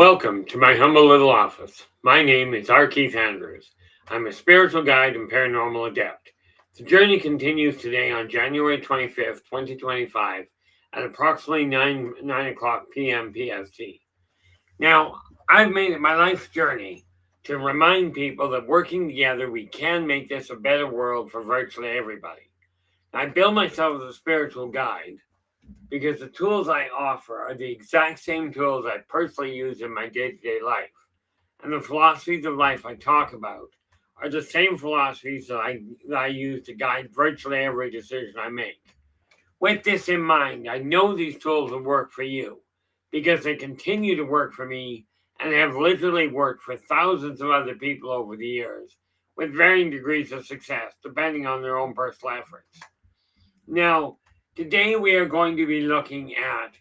Welcome to my humble little office. My name is R. Keith Andrews. I'm a spiritual guide and paranormal adept. The journey continues today on January 25th, 2025 at approximately 9 o'clock p.m. PST. Now, I've made it my life's journey to remind people that working together we can make this a better world for virtually everybody. I bill myself as a spiritual guide because the tools I offer are the exact same tools I personally use in my day-to-day life. And the philosophies of life I talk about are the same philosophies that I use to guide virtually every decision I make. With this in mind, I know these tools will work for you because they continue to work for me and have literally worked for thousands of other people over the years with varying degrees of success depending on their own personal efforts. Now, today we are going to be looking at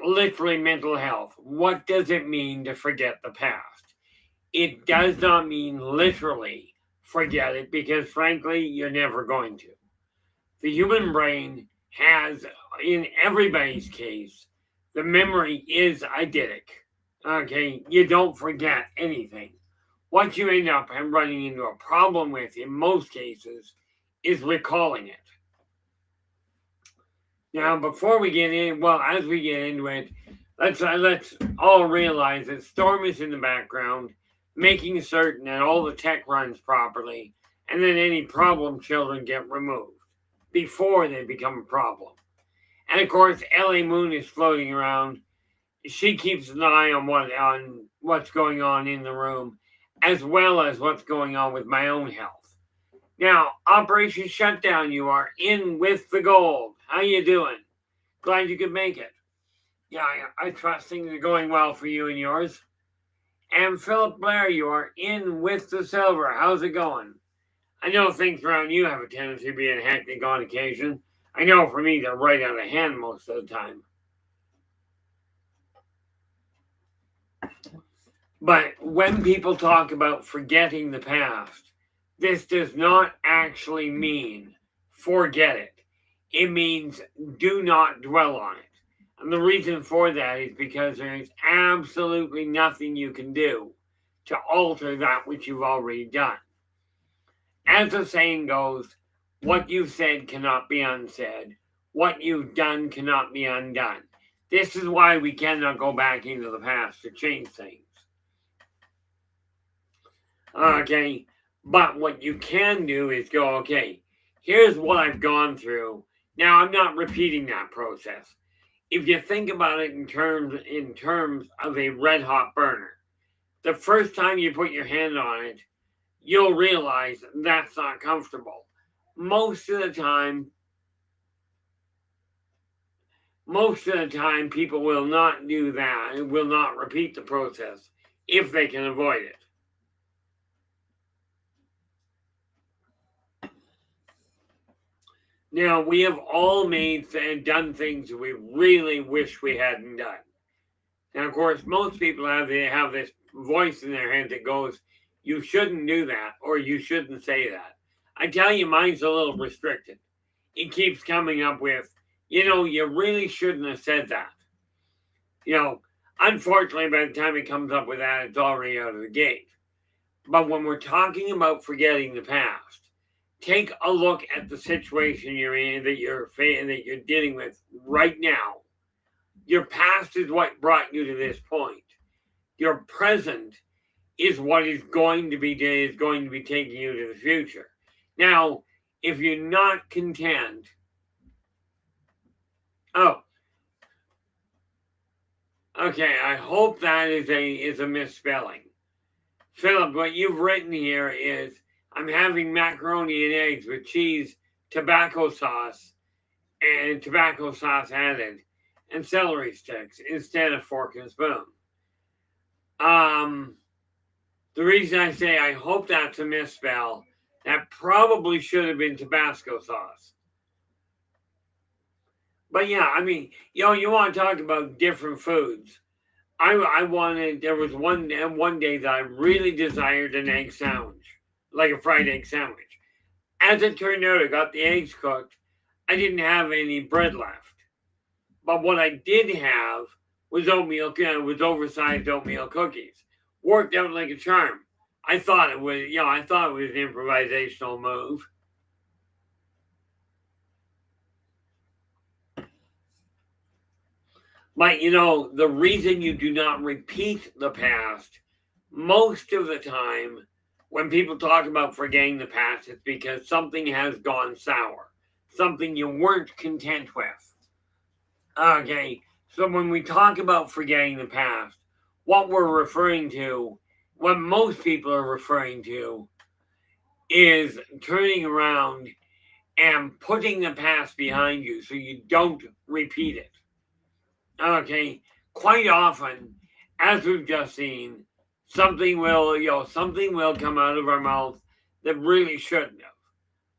literally mental health. What does it mean to forget the past? It does not mean literally forget it because frankly, you're never going to. The human brain has, in everybody's case, the memory is eidetic. Okay, you don't forget anything. What you end up running into a problem with in most cases is recalling it. Now, before we get in, as we get into it, let's all realize that Storm is in the background, making certain that all the tech runs properly, and that any problem children get removed before they become a problem. And of course, LA Moon is floating around. She keeps an eye on what's going on in the room, as well as what's going on with my own health. Now, Operation Shutdown, you are in with the gold. How you doing? Glad you could make it. Yeah, I trust things are going well for you and yours. And Philip Blair, you are in with the silver. How's it going? I know things around you have a tendency to be hectic on occasion. I know for me they're right out of hand most of the time. But when people talk about forgetting the past, this does not actually mean forget it. It means do not dwell on it. And the reason for that is because there is absolutely nothing you can do to alter that which you've already done. As the saying goes, what you've said cannot be unsaid. What you've done cannot be undone. This is why we cannot go back into the past to change things. Okay, but what you can do is go, okay, here's what I've gone through. Now, I'm not repeating that process. If you think about it in terms of a red hot burner, the first time you put your hand on it, you'll realize that's not comfortable. Most of the time, people will not do that and will not repeat the process if they can avoid it. Now, we have all made and done things we really wish we hadn't done. And of course, most people have this voice in their head that goes, you shouldn't do that, or you shouldn't say that. I tell you, mine's a little restricted. It keeps coming up with, you really shouldn't have said that. Unfortunately, by the time it comes up with that, it's already out of the gate. But when we're talking about forgetting the past, take a look at the situation you're in, that you're dealing with right now. Your past is what brought you to this point. Your present is what is going to be taking you to the future. Now, if you're not content, I hope that is a misspelling. Philip, what you've written here is, I'm having macaroni and eggs with cheese, tobacco sauce added, and celery sticks instead of fork and spoon. The reason I say I hope that's a misspell, that probably should have been Tabasco sauce. But yeah, you want to talk about different foods. There was one day that I really desired an egg sandwich, like a fried egg sandwich. As it turned out, I got the eggs cooked. I didn't have any bread left. But what I did have was oversized oatmeal cookies. Worked out like a charm. I thought it was, I thought it was an improvisational move. But the reason you do not repeat the past most of the time when people talk about forgetting the past, it's because something has gone sour, something you weren't content with. Okay, so when we talk about forgetting the past, what we're referring to, what most people are referring to, is turning around and putting the past behind you so you don't repeat it. Okay, quite often, as we've just seen, something will come out of our mouth that really shouldn't have.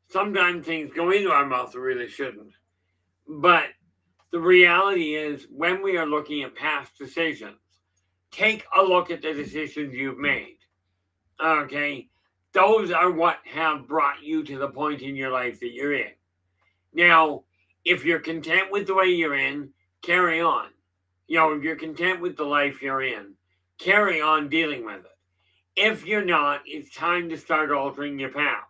Sometimes things go into our mouth that really shouldn't. But the reality is, when we are looking at past decisions, take a look at the decisions you've made. Okay, those are what have brought you to the point in your life that you're in. Now, if you're content with the way you're in, carry on. If you're content with the life you're in, carry on dealing with it. If you're not, it's time to start altering your path.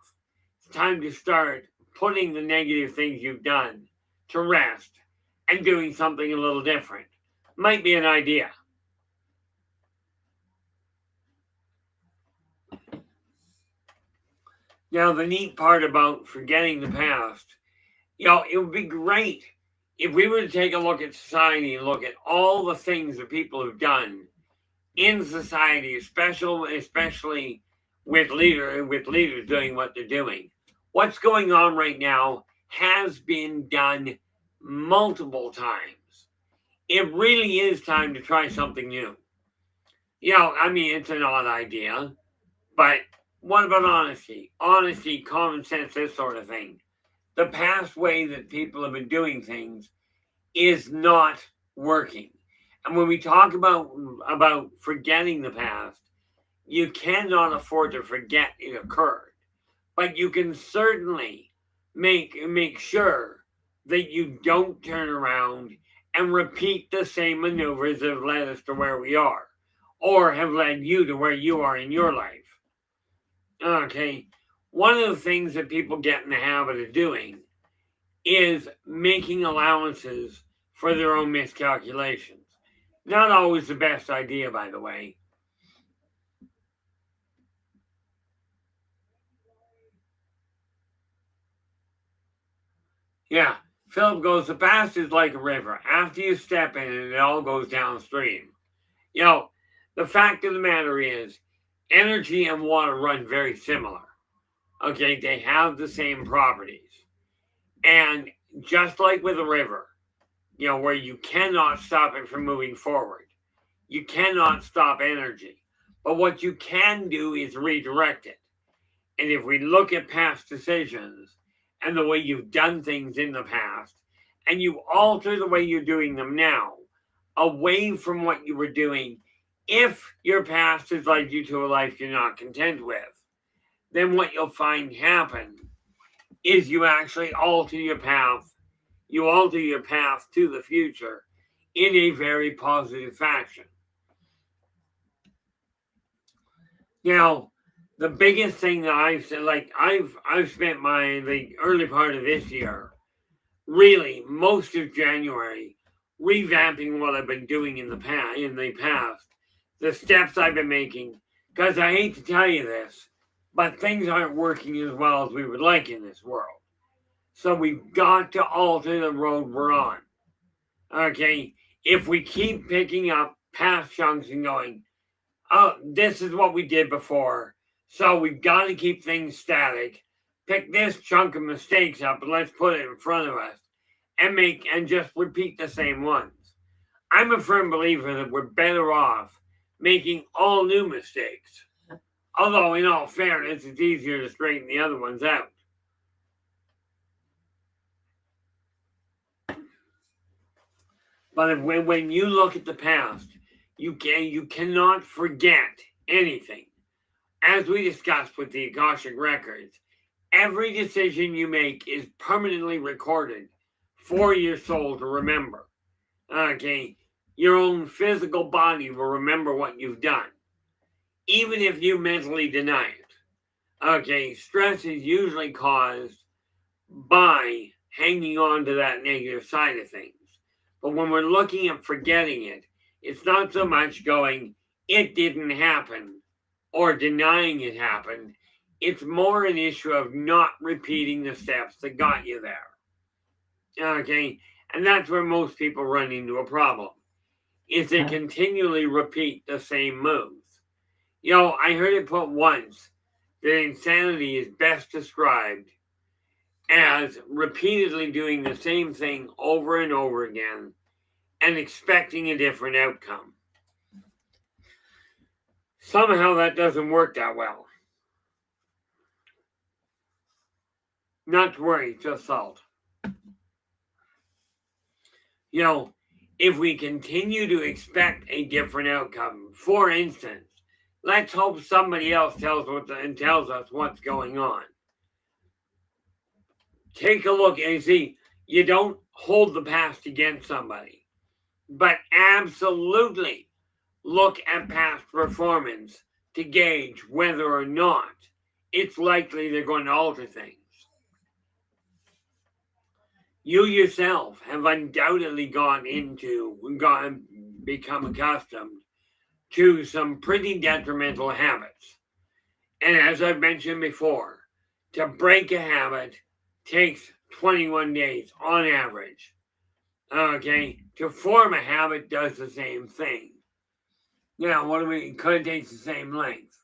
It's time to start putting the negative things you've done to rest and doing something a little different. Might be an idea. Now, the neat part about forgetting the past, it would be great if we were to take a look at society and look at all the things that people have done in society, especially with leaders doing what they're doing. What's going on right now has been done multiple times. It really is time to try something new. It's an odd idea, but what about honesty? Honesty, common sense, this sort of thing. The past way that people have been doing things is not working. And when we talk about forgetting the past, you cannot afford to forget it occurred. But you can certainly make sure that you don't turn around and repeat the same maneuvers that have led us to where we are, or have led you to where you are in your life. Okay, one of the things that people get in the habit of doing is making allowances for their own miscalculations. Not always the best idea, by the way. Yeah, Philip goes, the past is like a river. After you step in it, it all goes downstream. The fact of the matter is, energy and water run very similar. Okay, they have the same properties. And just like with a river, where you cannot stop it from moving forward, you cannot stop energy. But what you can do is redirect it. And if we look at past decisions and the way you've done things in the past, and you alter the way you're doing them now, away from what you were doing, if your past has led you to a life you're not content with, then what you'll find happen is you actually alter your path. You alter your path to the future in a very positive fashion. Now, the biggest thing that I've said, like I've spent the early part of this year, really most of January, revamping what I've been doing in the past, the steps I've been making. Because I hate to tell you this, but things aren't working as well as we would like in this world. So we've got to alter the road we're on. Okay, if we keep picking up past chunks and going, oh, this is what we did before, so we've got to keep things static. Pick this chunk of mistakes up and let's put it in front of us and just repeat the same ones. I'm a firm believer that we're better off making all new mistakes. Although, in all fairness, it's easier to straighten the other ones out. But when you look at the past, you cannot forget anything. As we discussed with the Akashic Records, every decision you make is permanently recorded for your soul to remember. Okay, your own physical body will remember what you've done, even if you mentally deny it. Okay, stress is usually caused by hanging on to that negative side of things. But when we're looking at forgetting it, it's not so much going, it didn't happen, or denying it happened. It's more an issue of not repeating the steps that got you there. Okay, and that's where most people run into a problem, is they continually repeat the same moves. I heard it put once that insanity is best described as repeatedly doing the same thing over and over again and expecting a different outcome. Somehow that doesn't work that well. Not to worry, just salt. If we continue to expect a different outcome, for instance, let's hope somebody else tells us what's going on. Take a look and see, you don't hold the past against somebody, but absolutely look at past performance to gauge whether or not it's likely they're going to alter things. You yourself have undoubtedly become accustomed to some pretty detrimental habits. And as I've mentioned before, to break a habit takes 21 days on average. Okay, to form a habit does the same thing. It could take the same length.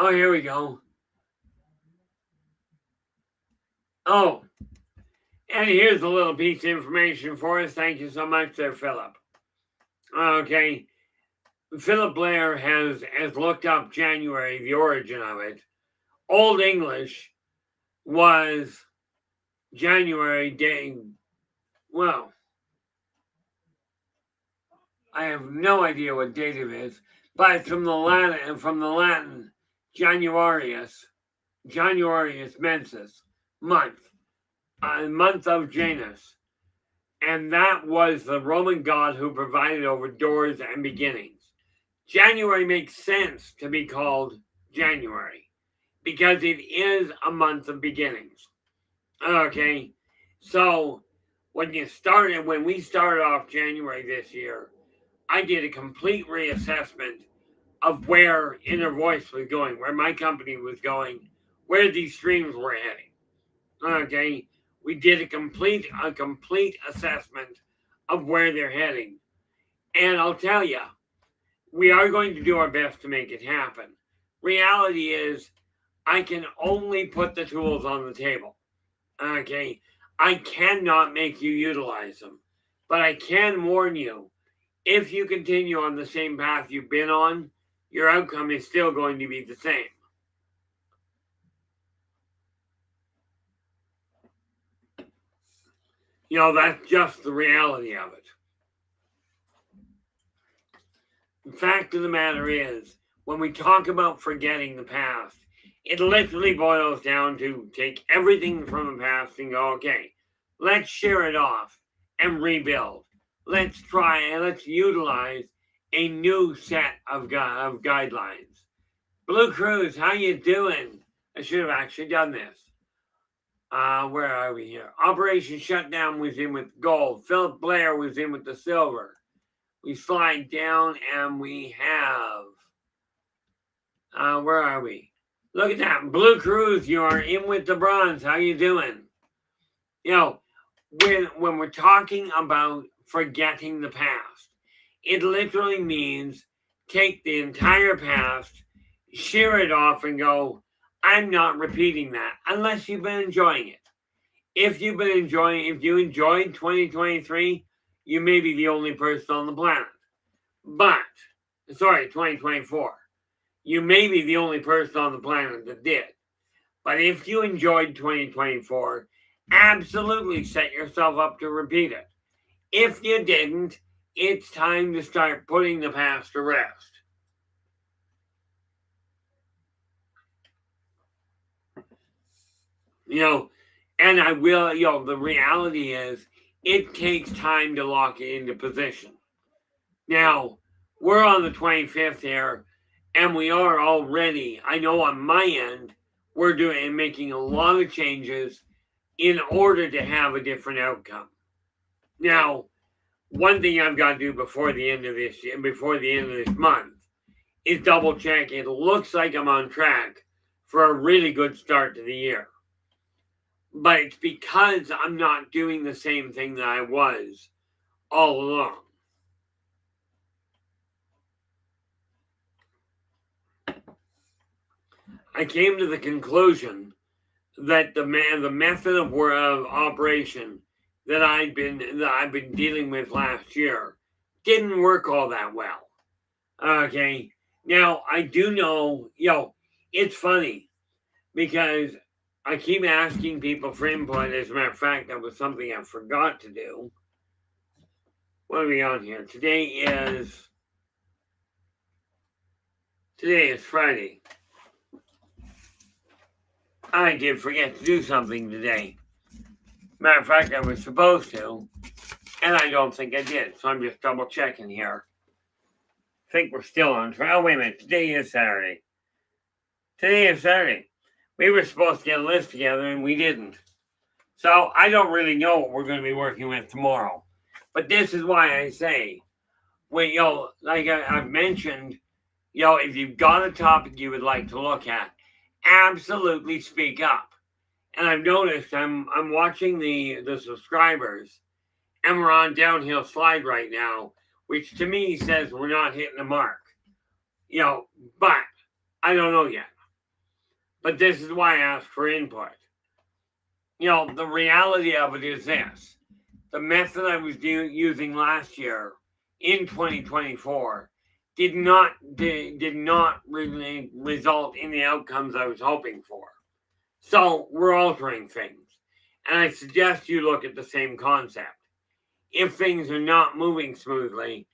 Oh, here we go. Oh, and here's a little piece of information for us. Thank you so much there, Philip. Okay, Philip Blair has looked up January, the origin of it. Old English was January day. Well, I have no idea what date it is, but it's from the Latin Januarius mensis, month of Janus. And that was the Roman god who provided over doors and beginnings. January makes sense to be called January because it is a month of beginnings. Okay, so when we started off January this year, I did a complete reassessment of where Inner Voice was going, where my company was going, where these streams were heading. Okay, we did a complete assessment of where they're heading. And I'll tell you, we are going to do our best to make it happen. Reality is, I can only put the tools on the table. Okay, I cannot make you utilize them, but I can warn you, if you continue on the same path you've been on, your outcome is still going to be the same. That's just the reality of it. The fact of the matter is, when we talk about forgetting the past, it literally boils down to take everything from the past and go, okay, let's shear it off and rebuild. Let's try and let's utilize a new set of guidelines. Blue Cruise, how you doing? I should have actually done this. Where are we here? Operation Shutdown was in with gold. Philip Blair was in with the silver. We slide down and we have, where are we? Look at that. Blue Cruise, you are in with the bronze. How you doing? When we're talking about forgetting the past, it literally means take the entire past, shear it off and go, I'm not repeating that unless you've been enjoying it. If you enjoyed 2023, you may be the only person on the planet. 2024. You may be the only person on the planet that did. But if you enjoyed 2024, absolutely set yourself up to repeat it. If you didn't, it's time to start putting the past to rest. You know, and I will, the reality is it takes time to lock it into position. Now, we're on the 25th here, and we are already, I know on my end, we're doing and making a lot of changes in order to have a different outcome. Now, one thing I've got to do before the end of this year, before the end of this month, is double check. It looks like I'm on track for a really good start to the year. But it's because I'm not doing the same thing that I was all along. I came to the conclusion that the method of operation that I've been dealing with last year didn't work all that well. Okay. Now I do know, it's funny because I keep asking people for input. As a matter of fact, that was something I forgot to do. What are we on here? Today is Friday. I did forget to do something today. Matter of fact, I was supposed to, and I don't think I did. So I'm just double checking here. I think we're still on track. Oh, wait a minute. Today is Saturday. We were supposed to get a list together, and we didn't. So I don't really know what we're going to be working with tomorrow. But this is why I say, like I've mentioned, if you've got a topic you would like to look at, absolutely speak up. And I've noticed I'm watching the subscribers, and we're on downhill slide right now, which to me says we're not hitting the mark. But I don't know yet. But this is why I asked for input. The reality of it is this. The method I was using last year in 2024 did not really result in the outcomes I was hoping for. So we're altering things. And I suggest you look at the same concept. If things are not moving smoothly,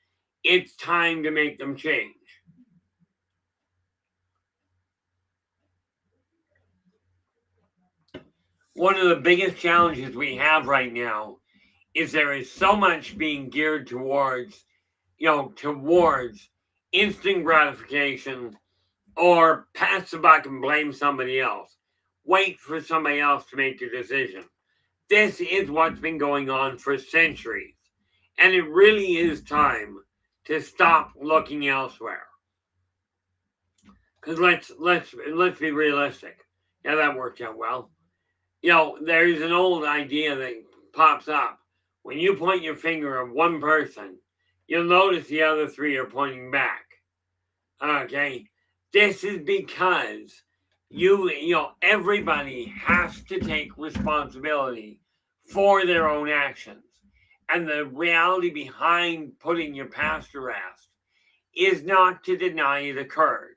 it's time to make them change. One of the biggest challenges we have right now is there is so much being geared towards instant gratification or pass the buck and blame somebody else. Wait for somebody else to make your decision. This is what's been going on for centuries. And it really is time to stop looking elsewhere. Because let's be realistic. Yeah, that worked out well. There's an old idea that pops up. When you point your finger at one person, you'll notice the other three are pointing back. Okay? This is because everybody has to take responsibility for their own actions. And the reality behind putting your past to rest is not to deny it occurred.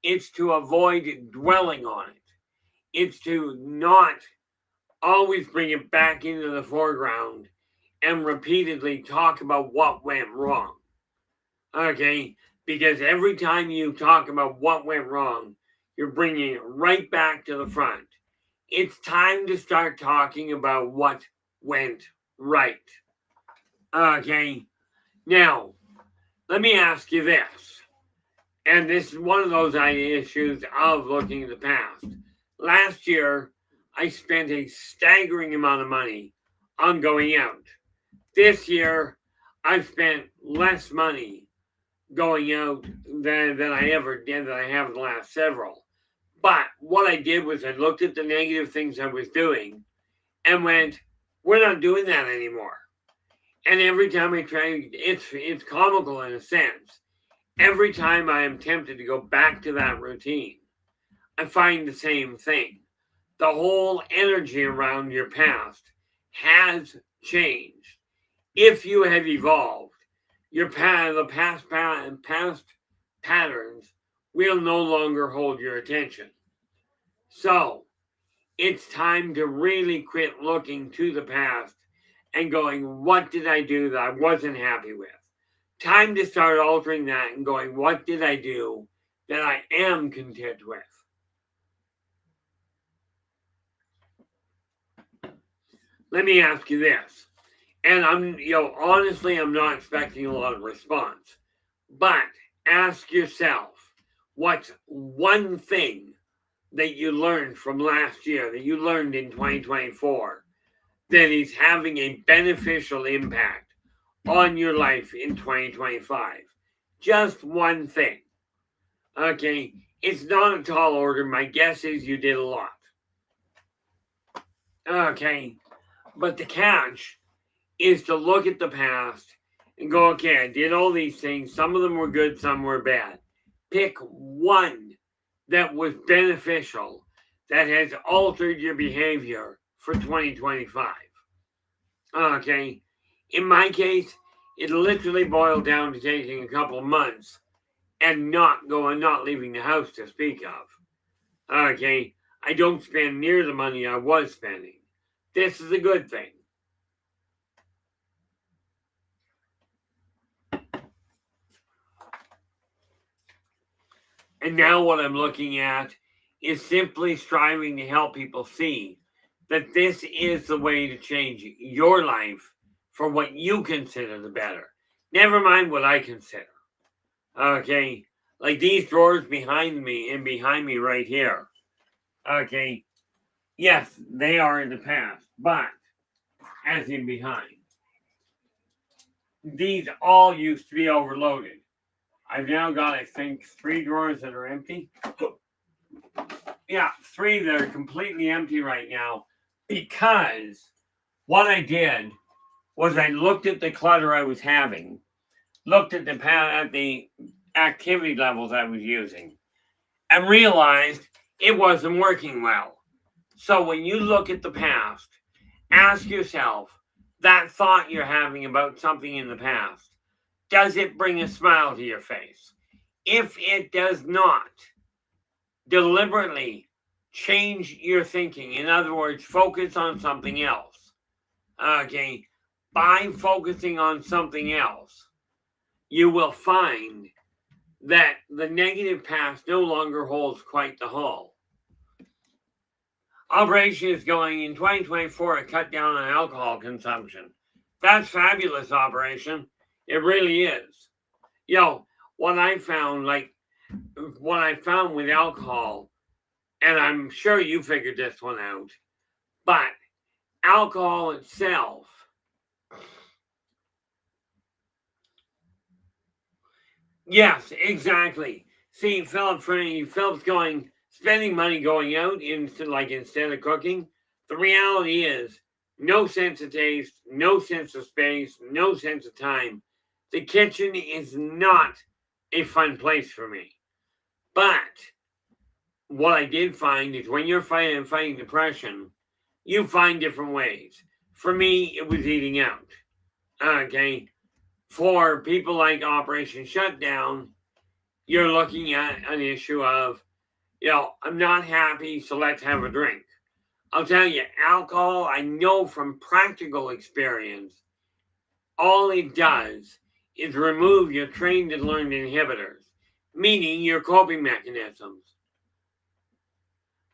It's to avoid dwelling on it. It's to not always bring it back into the foreground and repeatedly talk about what went wrong. Okay? Because every time you talk about what went wrong, you're bringing it right back to the front. It's time to start talking about what went right. Okay? Now, let me ask you this. And this is one of those issues of looking at the past. Last year, I spent a staggering amount of money on going out. This year, I've spent less money going out than I ever did that I have in the last several. But what I did was I looked at the negative things I was doing and went, we're not doing that anymore. And every time I try, it's comical in a sense. Every time I am tempted to go back to that routine, I find the same thing. The whole energy around your past has changed. If you have evolved, the past patterns will no longer hold your attention. So it's time to really quit looking to the past and going, what did I do that I wasn't happy with? Time to start altering that and going, what did I do that I am content with? let me ask you this. And honestly, I'm not expecting a lot of response. But ask yourself, what's one thing that you learned from last year, that you learned in 2024, that is having a beneficial impact on your life in 2025? Just one thing. Okay, it's not a tall order. My guess is you did a lot. Okay, but the catch is to look at the past and go, okay, I did all these things. Some of them were good, some were bad. Pick one that was beneficial, that has altered your behavior for 2025. Okay, in my case, it literally boiled down to taking a couple of months and not leaving the house to speak of. Okay, I don't spend near the money I was spending. This is a good thing. And now what I'm looking at is simply striving to help people see that this is the way to change your life for what you consider the better. Never mind what I consider. Okay, like these drawers behind me right here. Okay, yes, they are in the past, but as in behind. These all used to be overloaded. I've now got, I think, 3 drawers that are empty. Yeah, 3 that are completely empty right now, because what I did was I looked at the clutter I was having, looked at the activity levels I was using, and realized it wasn't working well. So when you look at the past, ask yourself, that thought you're having about something in the past, does it bring a smile to your face? If it does not, deliberately change your thinking. In other words, focus on something else. Okay, by focusing on something else, you will find that the negative past no longer holds quite the haul. Operation is going in 2024 to cut down on alcohol consumption. That's fabulous, Operation. It really is. What I found with alcohol, and I'm sure you figured this one out, but alcohol itself, yes, exactly. See, Philip's spending money going out instead of cooking. The reality is, no sense of taste, no sense of space, no sense of time. The kitchen is not a fun place for me. But what I did find is when you're fighting depression, you find different ways. For me, it was eating out. Okay. For people like Operation Shutdown, you're looking at an issue of, I'm not happy, so let's have a drink. I'll tell you, alcohol, I know from practical experience, all it does is remove your trained and learned inhibitors, meaning your coping mechanisms.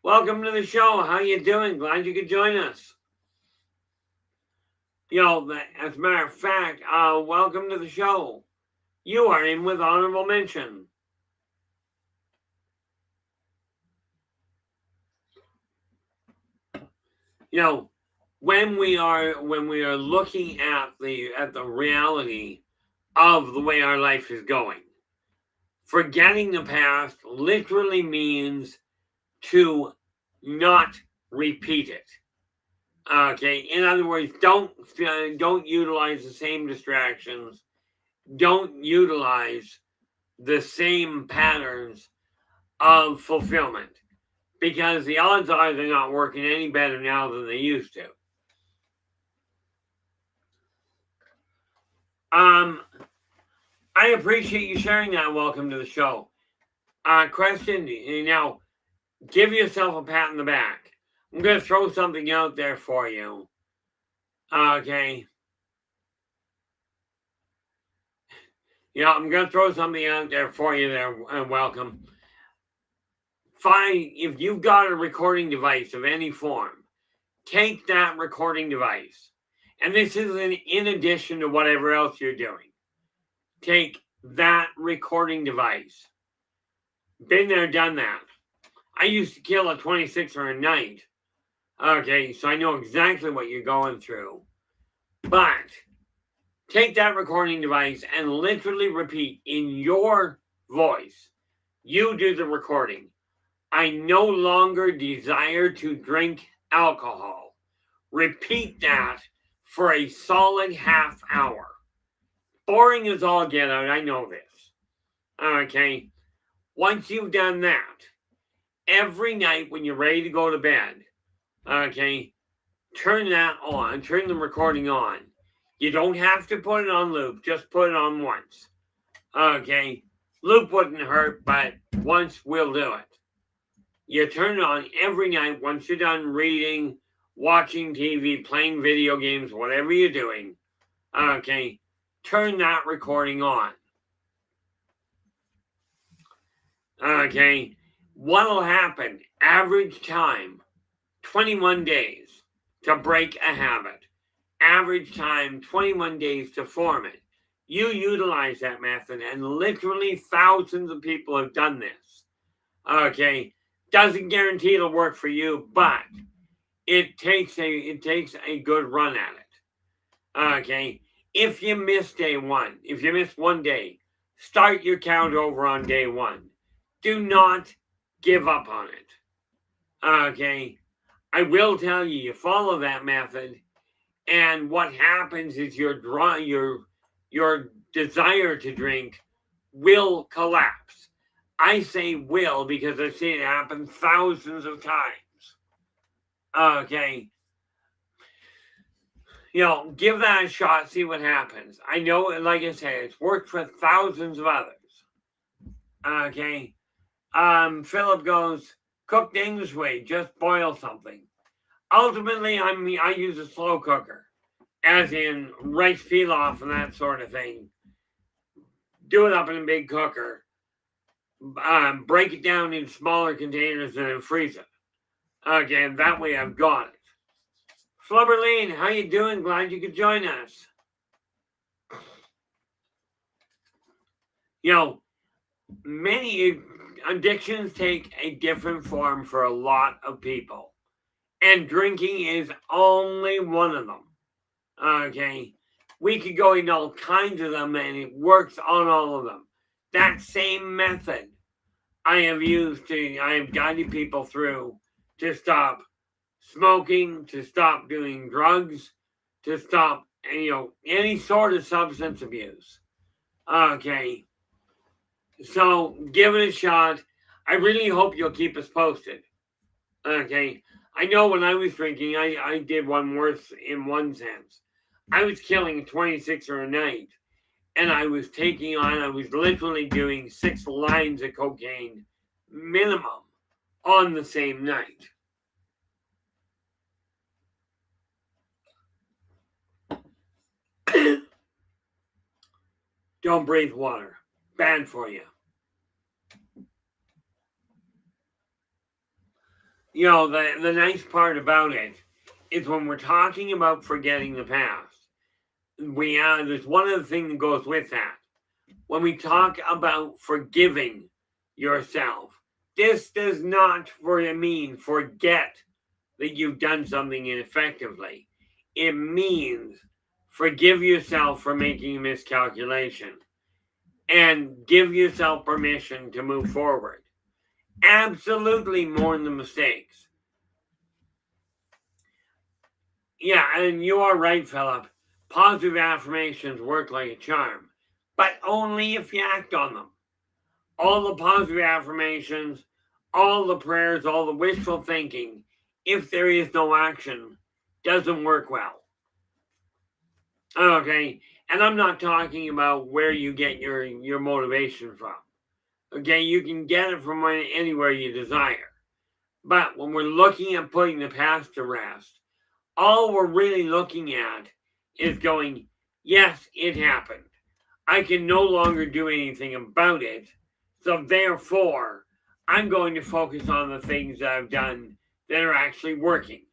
Welcome to the show. How you doing? Glad you could join us. As a matter of fact, welcome to the show. You are in with honorable mention. When we are looking at the reality of the way our life is going, forgetting the past literally means to not repeat it. Okay, in other words, don't utilize the same distractions. Don't utilize the same patterns of fulfillment, because the odds are they're not working any better now than they used to. I appreciate you sharing that. Welcome to the show. Question, now, give yourself a pat on the back. I'm going to throw something out there for you. Okay. I'm going to throw something out there for you there, and welcome. Fine, if you've got a recording device of any form, take that recording device, and this is in addition to whatever else you're doing. Take that recording device. Been there, done that. I used to kill a 26er a night. Okay, so I know exactly what you're going through. But take that recording device and literally repeat in your voice. You do the recording. I no longer desire to drink alcohol. Repeat that for a solid half hour. Boring as all get out, I know this. Okay, once you've done that, every night when you're ready to go to bed, okay, turn that on, turn the recording on. You don't have to put it on loop, just put it on once. Okay, loop wouldn't hurt, but once will do it. You turn it on every night once you're done reading, watching TV, playing video games, whatever you're doing. Okay, turn that recording on. Okay, what'll happen? Average time, 21 days to break a habit. Average time, 21 days to form it. You utilize that method, and literally thousands of people have done this. Okay, doesn't guarantee it'll work for you, but it takes a good run at it. Okay, if you miss day one, if you miss one day, start your count over on day one. Do not give up on it. Okay, I will tell you, you follow that method, and what happens is your desire to drink will collapse. I say will because I've seen it happen thousands of times. Okay. Give that a shot, see what happens. I know, like I said, it's worked for thousands of others. Okay. Philip goes, cook the English way, just boil something. Ultimately, I use a slow cooker, as in rice pilaf and that sort of thing. Do it up in a big cooker. Break it down in smaller containers and then freeze it. Okay, and that way I've got it. Flubberline, how you doing? Glad you could join us. Many addictions take a different form for a lot of people. And drinking is only one of them. Okay, we could go into all kinds of them and it works on all of them. That same method I have guided people through to stop smoking, to stop doing drugs, to stop, any sort of substance abuse. Okay, so give it a shot. I really hope you'll keep us posted. Okay, I know when I was drinking, I did one worse in one sense. I was killing 26er a night, and I was literally doing 6 lines of cocaine minimum on the same night. Don't breathe water. Bad for you. The nice part about it is when we're talking about forgetting the past, there's one other thing that goes with that. When we talk about forgiving yourself, this does not mean forget that you've done something ineffectively. It means forgive yourself for making a miscalculation and give yourself permission to move forward. Absolutely mourn the mistakes. Yeah, and you are right, Philip. Positive affirmations work like a charm, but only if you act on them. All the positive affirmations, all the prayers, all the wishful thinking, if there is no action, doesn't work well. Okay, and I'm not talking about where you get your motivation from. Okay, you can get it from anywhere you desire. But when we're looking at putting the past to rest, all we're really looking at is going, yes, it happened. I can no longer do anything about it. So therefore, I'm going to focus on the things that I've done that are actually working.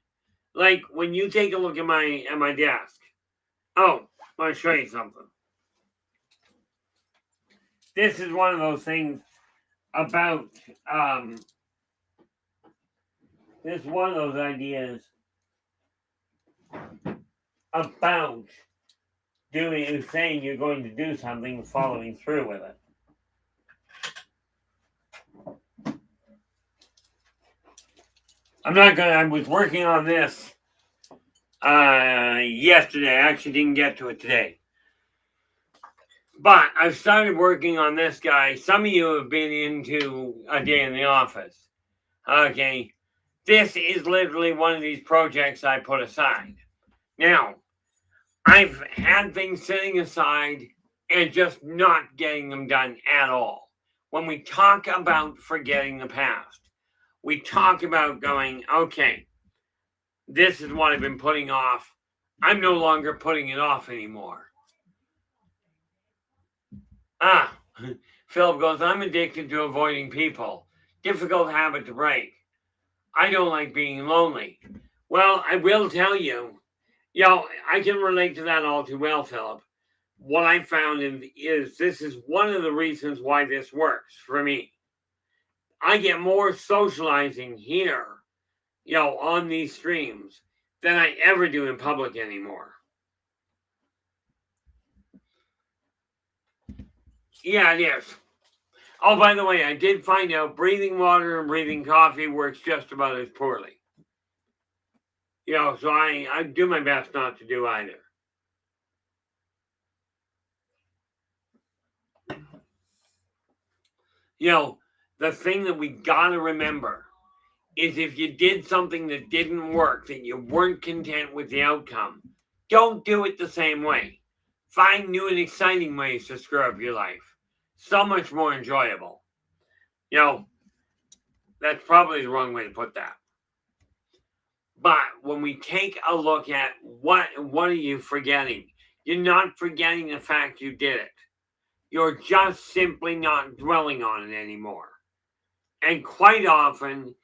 Like when you take a look at my desk. Oh, I want to show you something. This is one of those things about this is one of those ideas about saying you're going to do something, following through with it. I was working on this yesterday. I actually didn't get to it today. But I've started working on this guy. Some of you have been into A Day in the Office. Okay. This is literally one of these projects I put aside. Now, I've had things sitting aside and just not getting them done at all. When we talk about forgetting the past, we talk about going, okay, this is what I've been putting off. I'm no longer putting it off anymore. Philip goes, I'm addicted to avoiding people. Difficult habit to break. I don't like being lonely. Well, I will tell you, I can relate to that all too well, Philip. What I found is this is one of the reasons why this works for me. I get more socializing here, on these streams than I ever do in public anymore. Yeah, it is. Oh, by the way, I did find out breathing water and breathing coffee works just about as poorly. So I do my best not to do either. The thing that we gotta remember is if you did something that didn't work, that you weren't content with the outcome, don't do it the same way. Find new and exciting ways to screw up your life. So much more enjoyable. That's probably the wrong way to put that. But when we take a look at what are you forgetting? You're not forgetting the fact you did it. You're just simply not dwelling on it anymore. And quite often,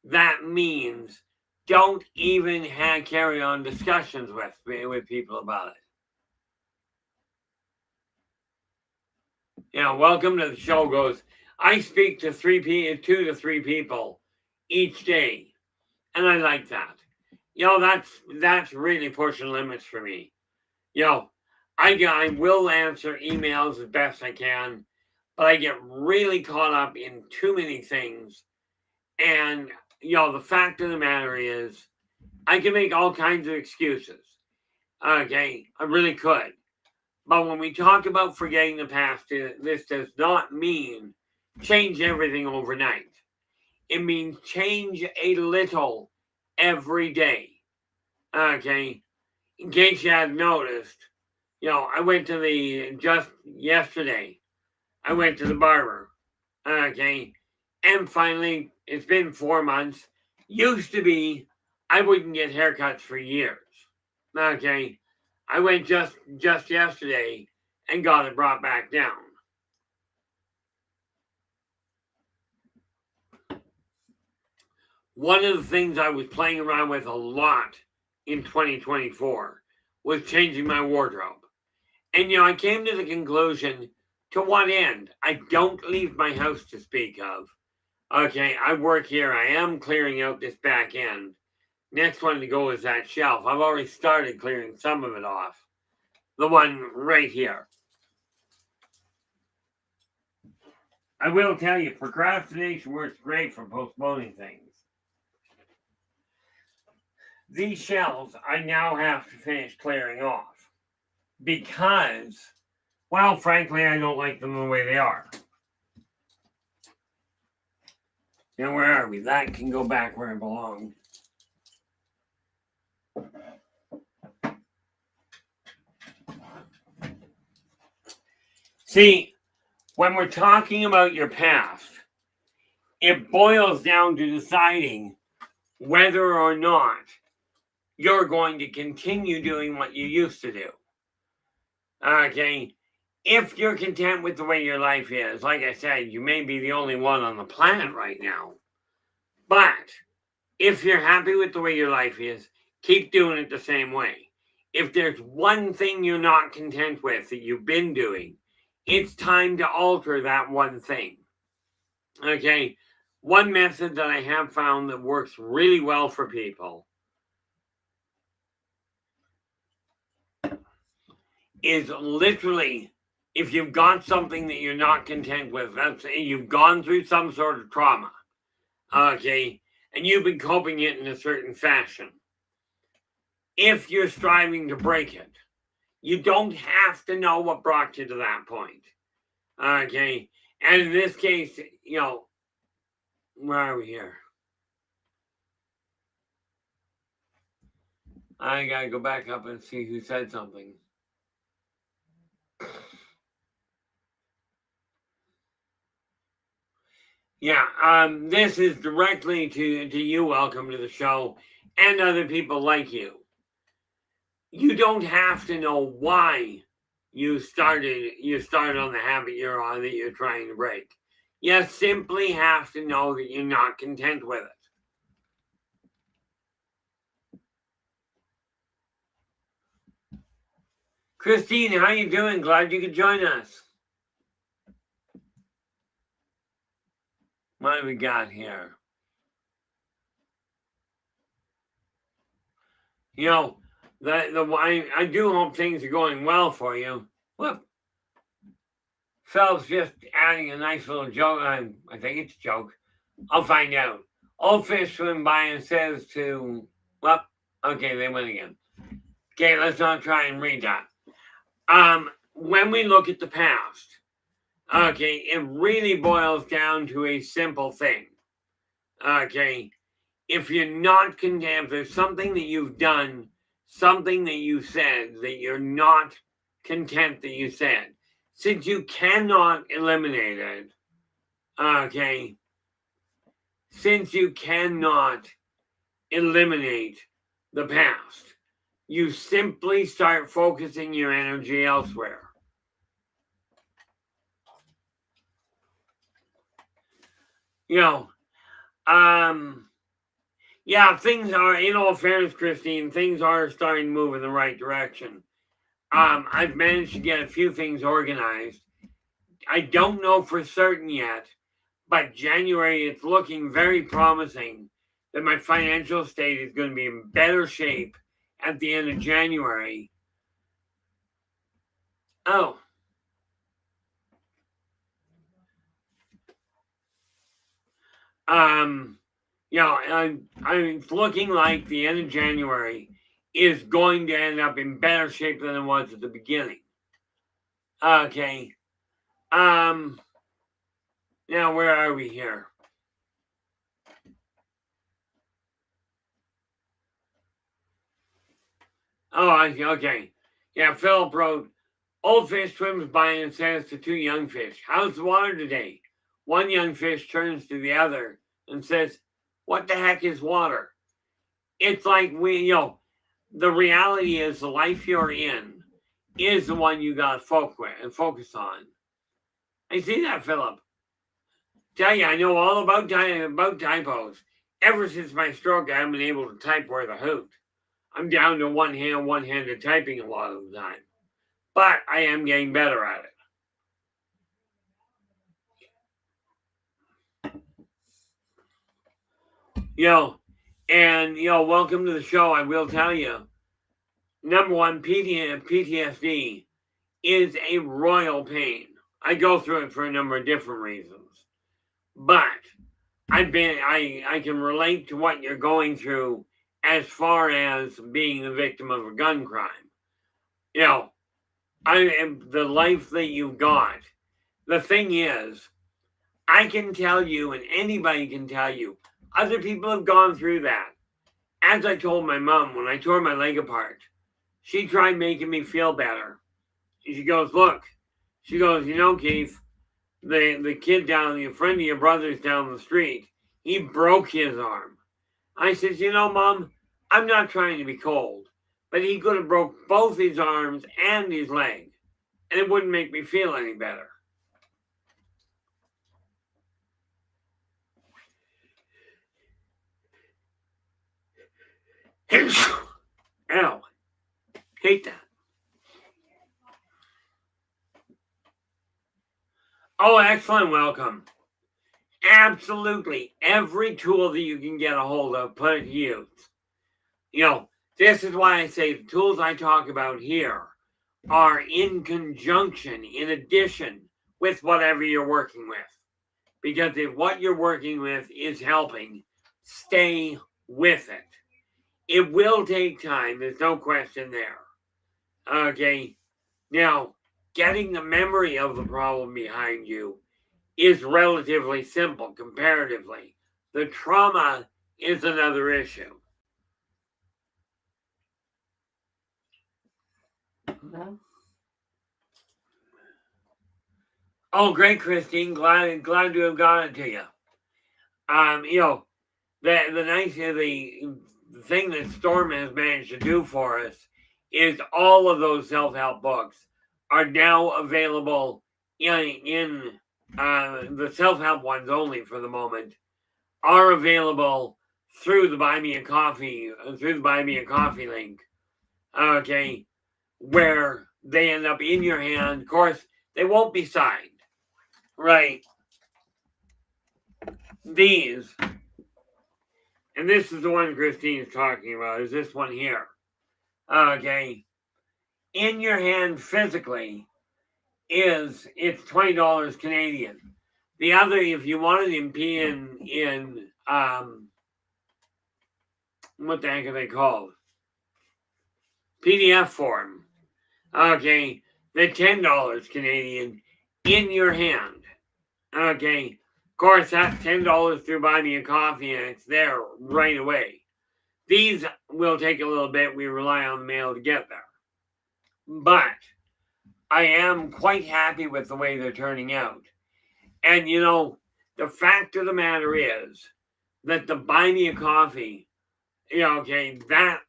that means don't even carry on discussions with people about it. Welcome to the show goes, I speak to 2 to 3 people each day. And I like that. That's really pushing limits for me. I will answer emails as best I can, but I get really caught up in too many things. And, the fact of the matter is, I can make all kinds of excuses. Okay, I really could. But when we talk about forgetting the past, this does not mean change everything overnight. It means change a little every day. Okay, in case you hadn't noticed, I went to just yesterday, I went to the barber. Okay, and finally, it's been 4 months. Used to be, I wouldn't get haircuts for years. Okay, I went just yesterday and got it brought back down. One of the things I was playing around with a lot in 2024 was changing my wardrobe. And, I came to the conclusion, to what end? I don't leave my house to speak of. Okay, I work here. I am clearing out this back end. Next one to go is that shelf. I've already started clearing some of it off. The one right here. I will tell you, procrastination works great for postponing things. These shelves I now have to finish clearing off because, well, frankly, I don't like them the way they are. Where are we? That can go back where it belonged. See, when we're talking about your past, it boils down to deciding whether or not you're going to continue doing what you used to do. Okay, if you're content with the way your life is, like I said, you may be the only one on the planet right now. But if you're happy with the way your life is, keep doing it the same way. If there's one thing you're not content with that you've been doing, it's time to alter that one thing. Okay, one method that I have found that works really well for people is literally, if you've got something that you're not content with, let's say you've gone through some sort of trauma, okay, and you've been coping it in a certain fashion. If you're striving to break it, you don't have to know what brought you to that point, okay? And in this case, where are we here? I gotta go back up and see who said something. Yeah, this is directly to you. Welcome to the show, and other people like you. You don't have to know why you started on the habit you're on that you're trying to break. You simply have to know that you're not content with it. Christine, how you doing? Glad you could join us. What have we got here? I do hope things are going well for you. Whoop. Phil's just adding a nice little joke. I think it's a joke. I'll find out. Old fish swim by and says to, well, okay, they went again. Okay, let's not try and read that. When we look at the past, okay, it really boils down to a simple thing. Okay, if you're not content, if there's something that you've done, something that you said that you're not content that you said, since you cannot eliminate it, okay, since you cannot eliminate the past, you simply start focusing your energy elsewhere. Yeah, things are, in all fairness, Christine, things are starting to move in the right direction. I've managed to get a few things organized. I don't know for certain yet, but January, it's looking very promising that my financial state is going to be in better shape at the end of January. Oh. It's looking like the end of January is going to end up in better shape than it was at the beginning. Okay. Now where are we here? Oh, okay. Yeah, Philip wrote, old fish swims by and says to two young fish, how's the water today? One young fish turns to the other and says, what the heck is water? It's like the reality is the life you're in is the one you got to focus on. I see that, Philip. Tell you, I know all about typos. Ever since my stroke, I haven't been able to type worth a hoot. I'm down to one-handed typing a lot of the time. But I am getting better at it. Welcome to the show. I will tell you, number one, PTSD is a royal pain. I go through it for a number of different reasons. But I can relate to what you're going through as far as being the victim of a gun crime. I am the life that you've got. The thing is, I can tell you, and anybody can tell you, other people have gone through that. As I told my mom when I tore my leg apart, she tried making me feel better. She goes, look, Keith, the kid a friend of your brother's down the street, he broke his arm. I said, Mom, I'm not trying to be cold, but he could have broke both his arms and his leg, and it wouldn't make me feel any better. Ow. Hate that. Oh, excellent. Welcome. Absolutely. Every tool that you can get a hold of, put it to use. This is why I say the tools I talk about here are in conjunction, in addition with whatever you're working with. Because if what you're working with is helping, stay with it. It will take time, there's no question there. Okay, now, getting the memory of the problem behind you is relatively simple comparatively. The trauma is another issue. Oh, great, Christine. Glad to have got it to you. The thing that Storm has managed to do for us is all of those self-help books are now available in the self-help ones only for the moment are available through the Buy Me a Coffee link. Okay, where they end up in your hand. Of course, they won't be signed. Right. These, and this is the one Christine is talking about, is this one here. Okay. In your hand physically it's $20 Canadian. The other, if you wanted it in what the heck are they called? PDF form. Okay. They're $10 Canadian in your hand. Okay. Of course, that's $10 through Buy Me a Coffee, and it's there right away. These will take a little bit. We rely on the mail to get there. But I am quite happy with the way they're turning out. And, the fact of the matter is that the Buy Me a Coffee, that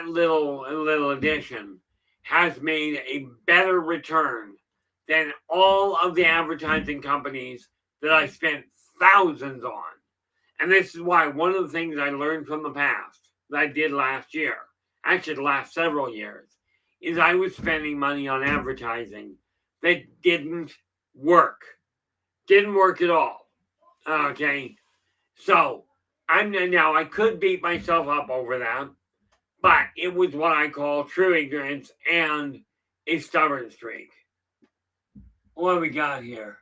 little addition has made a better return than all of the advertising companies that I spent thousands on. And this is why one of the things I learned from the past that I did last year, actually the last several years, is I was spending money on advertising that didn't work. Didn't work at all. Okay. So I could beat myself up over that, but it was what I call true ignorance and a stubborn streak. What do we got here?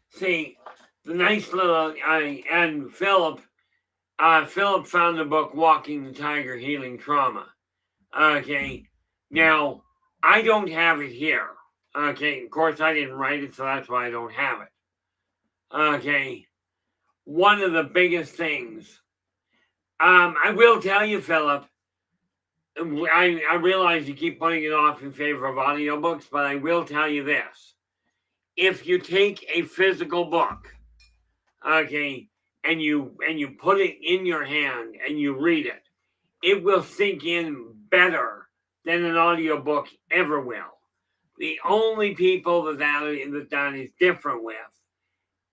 See, the nice little and Philip found the book Walking the Tiger Healing Trauma. Okay. Now, I don't have it here. Okay. Of course, I didn't write it, so that's why I don't have it. Okay. One of the biggest things. I will tell you, Philip, I realize you keep putting it off in favor of audiobooks, but I will tell you this. If you take a physical book, okay, and you put it in your hand and you read it, it will sink in better than an audiobook ever will. The only people that is different with,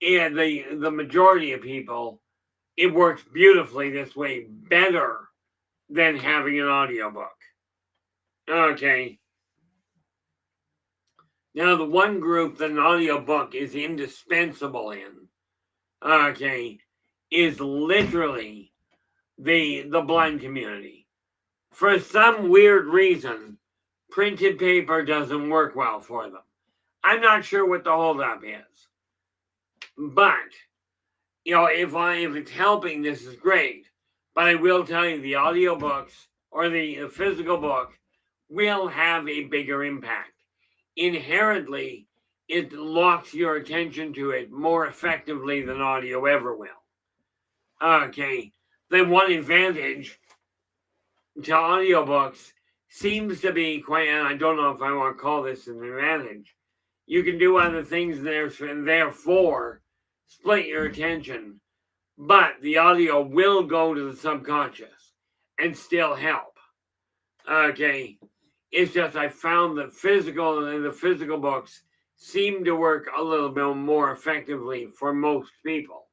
and the majority of people, it works beautifully this way, better than having an audiobook. Okay. Now, the one group that an audiobook is indispensable in, okay, is literally the blind community. For some weird reason, printed paper doesn't work well for them. I'm not sure what the holdup is. But, if it's helping, this is great. But I will tell you, the audiobooks or the physical book will have a bigger impact. Inherently, it locks your attention to it more effectively than audio ever will. Okay. Then one advantage to audiobooks seems to be quite, and I don't know if I want to call this an advantage. You can do other things there, and therefore split your attention. But the audio will go to the subconscious and still help. Okay. It's just I found that the physical books seem to work a little bit more effectively for most people.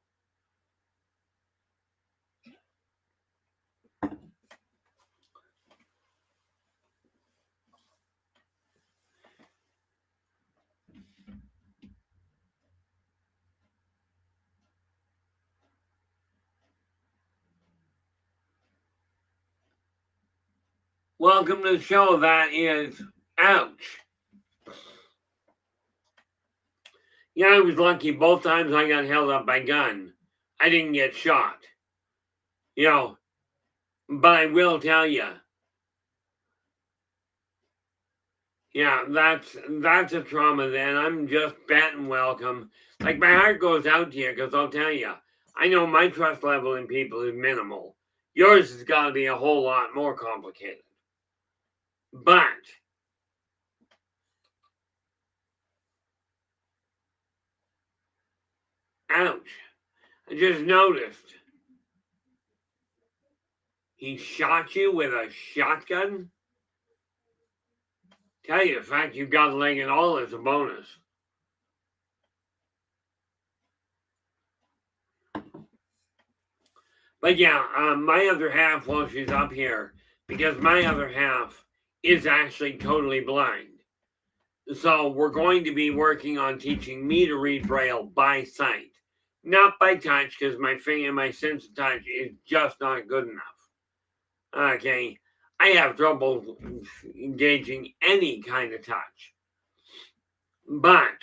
Welcome to the show. That is ouch. Yeah, I was lucky. Both times I got held up by gun. I didn't get shot. But I will tell you, yeah, that's a trauma. Then I'm just batting welcome. Like my heart goes out to you because I'll tell you, I know my trust level in people is minimal. Yours has got to be a whole lot more complicated. But ouch! I just noticed he shot you with a shotgun. Tell you, the fact you got a leg at all is a bonus. But yeah, my other half, while she's up here, because my other half is actually totally blind. So we're going to be working on teaching me to read Braille by sight, not by touch, because my finger, my sense of touch is just not good enough. Okay, I have trouble engaging any kind of touch. But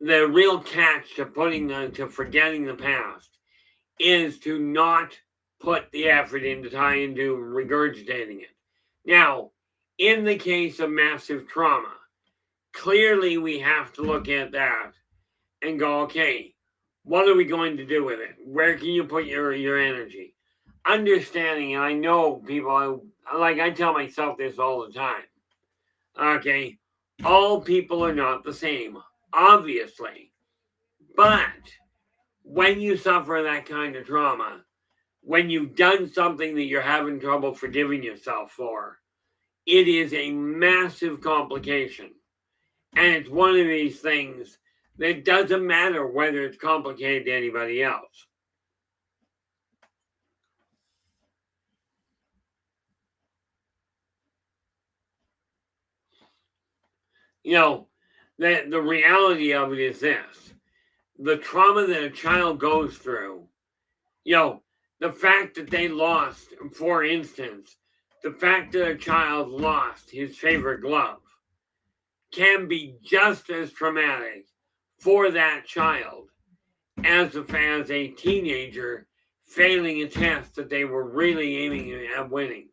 the real catch to forgetting the past is to not put the effort into regurgitating it. Now, in the case of massive trauma, clearly we have to look at that and go, okay, what are we going to do with it? Where can you put your energy? Understanding, and I know people, I tell myself this all the time. Okay, all people are not the same, obviously. But when you suffer that kind of trauma, when you've done something that you're having trouble forgiving yourself for, it is a massive complication. And it's one of these things that doesn't matter whether it's complicated to anybody else. The reality of it is this. The trauma that a child goes through, the fact that they lost, for instance, the fact that a child lost his favorite glove can be just as traumatic for that child as a teenager failing a test that they were really aiming at winning.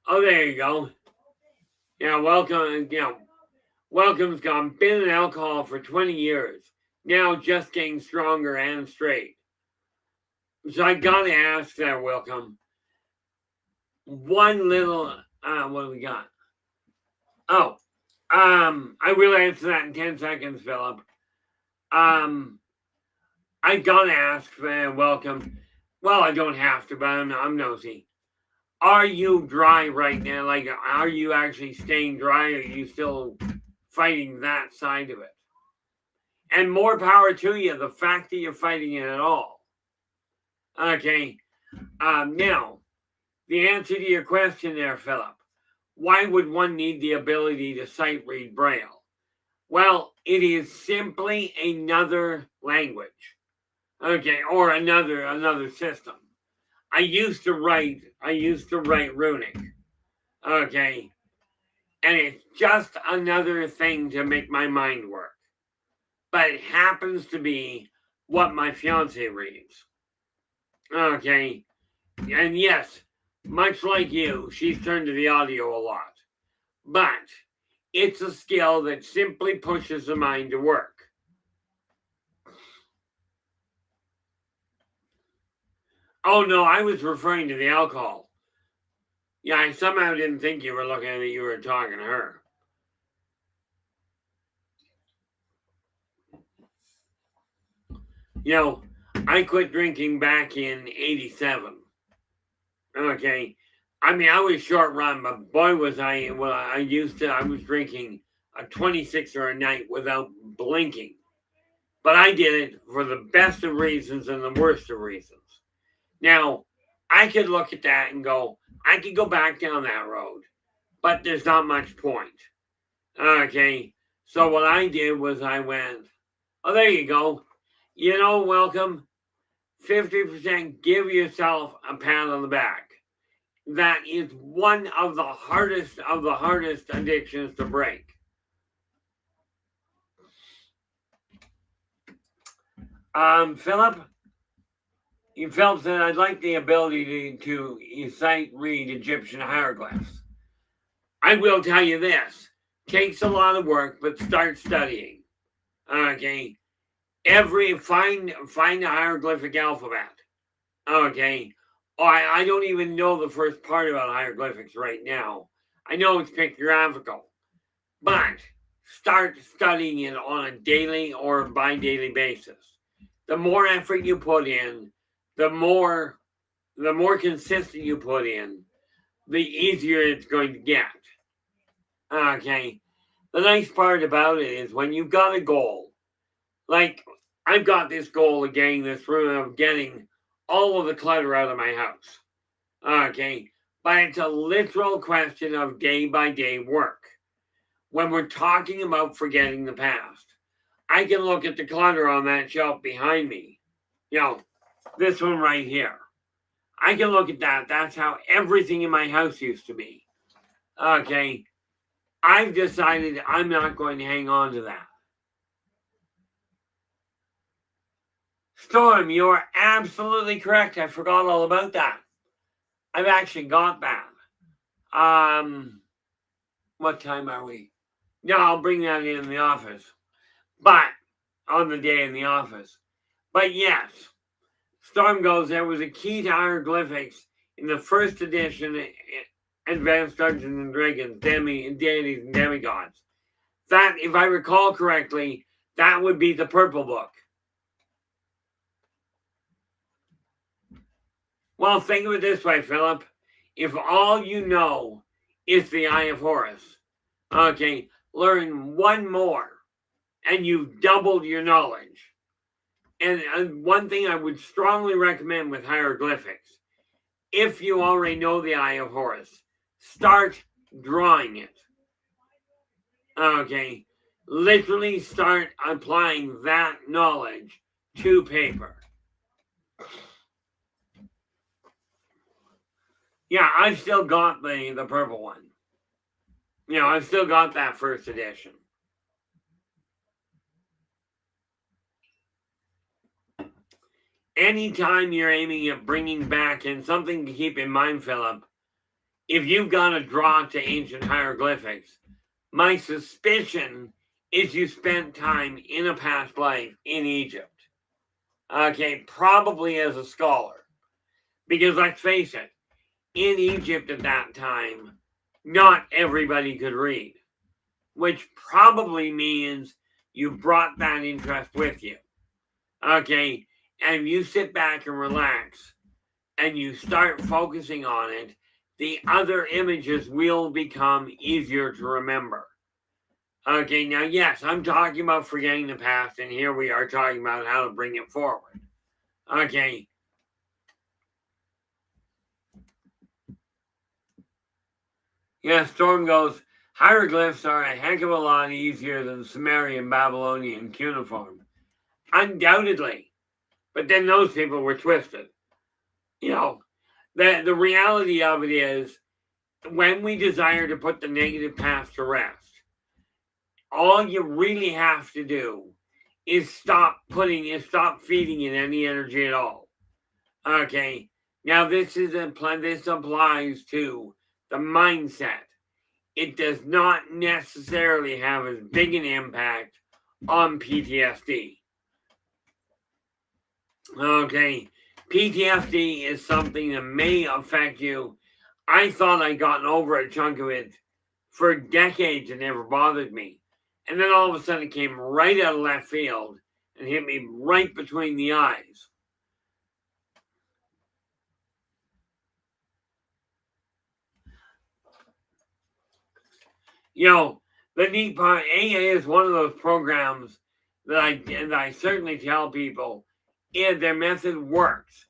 Oh, there you go. Yeah, welcome. Welcome's gone. Been in alcohol for 20 years. Now just getting stronger and straight. So I gotta ask there, Welcome. One little, what do we got? Oh, I will answer that in 10 seconds, Philip. I gotta ask, Welcome. Well, I don't have to, but I'm nosy. Are you dry right now? Like, are you actually staying dry? Or are you still fighting that side of it? And more power to you, the fact that you're fighting it at all. Okay. Now, the answer to your question there, Philip. Why would one need the ability to sight read Braille? Well, it is simply another language. Okay, or another system. I used to write runic. Okay. And it's just another thing to make my mind work. But it happens to be what my fiance reads. Okay. And yes, much like you, she's turned to the audio a lot. But it's a skill that simply pushes the mind to work. Oh no, I was referring to the alcohol. Yeah, I somehow didn't think you were looking at it, you were talking to her. I quit drinking back in 87. Okay. I mean, I was short run, but boy, was I, well, I was drinking a 26er a night without blinking. But I did it for the best of reasons and the worst of reasons. Now, I could look at that and go, I could go back down that road, but there's not much point. Okay. So what I did was I went, oh, there you go. Welcome. 50% give yourself a pat on the back. That is one of the hardest addictions to break. Philip, you felt that I'd like the ability to sight read Egyptian hieroglyphs. I will tell you this. Takes a lot of work, but start studying. Okay. Find the hieroglyphic alphabet. Okay. I don't even know the first part about hieroglyphics right now. I know it's pictographical. But start studying it on a daily or bi-daily basis. The more effort you put in, the more consistent you put in, the easier it's going to get. Okay. The nice part about it is when you've got a goal, like I've got this goal of getting this room, of getting all of the clutter out of my house. Okay. But it's a literal question of day by day work. When we're talking about forgetting the past, I can look at the clutter on that shelf behind me. This one right here. I can look at that. That's how everything in my house used to be. Okay. I've decided I'm not going to hang on to that. Storm, you're absolutely correct. I forgot all about that. I've actually got that. What time are we? No, I'll bring that in the office. But on the day in the office. But yes, Storm goes, there was a key to hieroglyphics in the first edition, Advanced Dungeons and Dragons, Deities and Demigods. That, if I recall correctly, that would be the purple book. Well, think of it this way, Philip. If all you know is the Eye of Horus, okay, learn one more, and you've doubled your knowledge. And one thing I would strongly recommend with hieroglyphics, if you already know the Eye of Horus, start drawing it. Okay, literally start applying that knowledge to paper. Yeah, I've still got the purple one. I've still got that first edition. Anytime you're aiming at bringing back, and something to keep in mind, Philip, if you've got to draw to ancient hieroglyphics, my suspicion is you spent time in a past life in Egypt. Okay, probably as a scholar. Because let's face it, in Egypt at that time, not everybody could read, which probably means you brought that interest with you. Okay, and you sit back and relax and you start focusing on it, the other images will become easier to remember. Okay, now, yes, I'm talking about forgetting the past, and here we are talking about how to bring it forward. Okay. Yeah, Storm goes, hieroglyphs are a heck of a lot easier than Sumerian, Babylonian cuneiform. Undoubtedly. But then those people were twisted. The reality of it is, when we desire to put the negative past to rest, all you really have to do is stop feeding it any energy at all. Okay. Now this applies to the mindset. It does not necessarily have as big an impact on PTSD. Okay. PTSD is something that may affect you. I thought I'd gotten over a chunk of it for decades and never bothered me. And then all of a sudden it came right out of left field and hit me right between the eyes. The neat part, AA is one of those programs that I certainly tell people, their method works.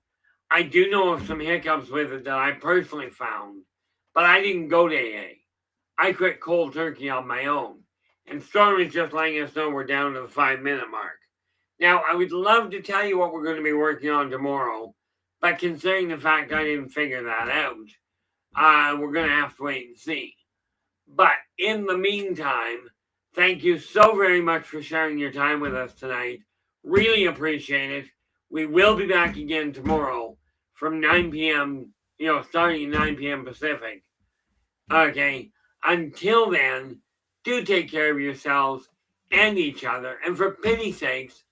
I do know of some hiccups with it that I personally found, but I didn't go to AA. I quit cold turkey on my own. And Storm is just letting us know we're down to the 5-minute mark. Now, I would love to tell you what we're going to be working on tomorrow, but considering the fact I didn't figure that out, we're going to have to wait and see. But in the meantime, thank you so very much for sharing your time with us tonight. Really appreciate it. We will be back again tomorrow from 9 p.m., starting at 9 p.m. Pacific. Okay. Until then, do take care of yourselves and each other. And for pity's sakes,